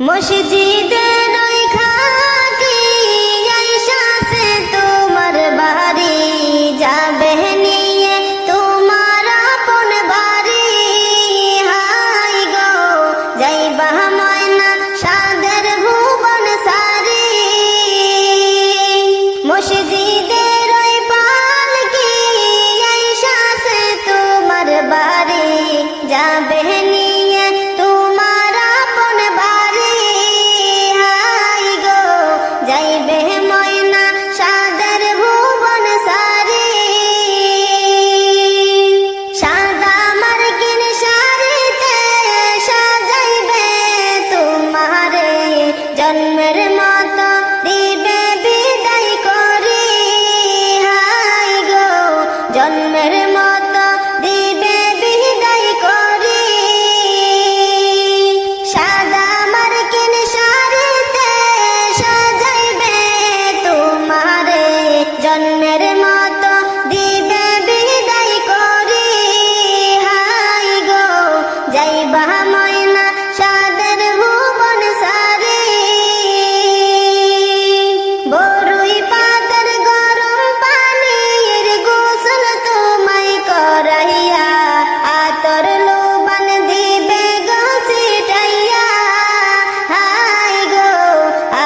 মসজিদের ওই খাটি আইসাছে তোমার বাড়ি, যাবে নিয়ে তোমার আপন বাড়ি। হাই গো যাইবা ময়না সাদের ভুবন সারি, মসজিদের ওই পালকি আইসাছে তোমার বাড়ি, যাবে নিয়ে তোমার আপন বাড়ি। হাই গো যাইবে ময়না সাদের ভুবন সারি, সাদা মার্কিন শাড়িতে সাজাইবে তোমারে, জন্মের মতো দিবে বিদায় করি। হাই গো জন্মের মতো দিবে বিদায় করি, সাদা মার্কিন শাড়িতে সাজাইবে তোমারে, জন্মের মতো দিবে বিদায় করি। হাই গো যাইবা ময়না সাদের ভুবন সারি, বরুই পাতার গরম পানির গোসল তোমায় করাইয়া, আতর লোবান দিবে গো ছিটাইয়া। হাই গো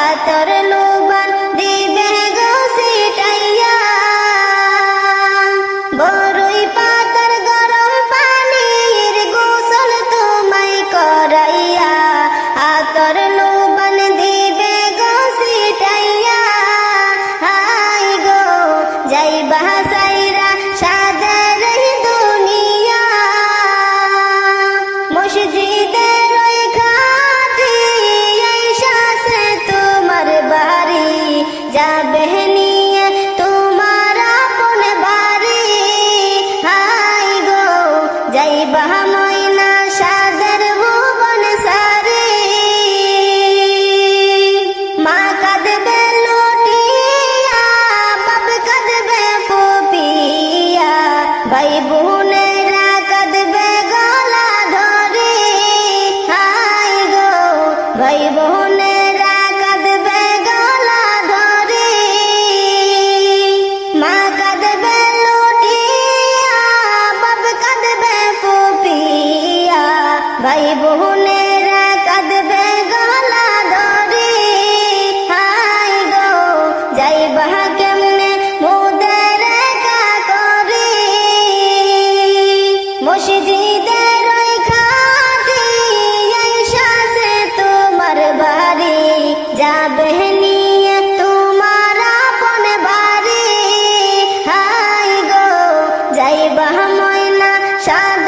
আতর লোবান দিবে গো ছিটাইয়া, বরুই পাতার গরম পানির গোসল তোমায় করাইয়া, আতর লোবান দিবে গো ছিটাইয়া। হাই গো যাইবা সাইরা সাদের এই দুনিয়া, মসজিদের ওই খাটি আইসাছে তোমার বাড়ি, যাবে নিয়ে তোমার আপন বাড়ি। হাই গো যাইবা ময়না সাদের ভুবন সারি, মা কাঁদবে লুটিয়া, বাপ কাঁদবে ফুপিয়া, ভাই বোনেরা কাঁদবে গলা ধরে। হাই গো ভাই বোনেরা কাঁদবে গলা ধরে, মা কাঁদবে লুটিয়া, বাপ কাঁদবে ফুপিয়া, ভাই বোনেরা কাঁদবে গলা ধরে। হাই গো যাইবা কেমনে মোদের একা করে, মসজিদের ওই খাটি আইসাছে তোমার বাড়ি, যাবে নিয়ে তোমার আপন বাড়ি। হাই গো যাইবা ময়না সাদ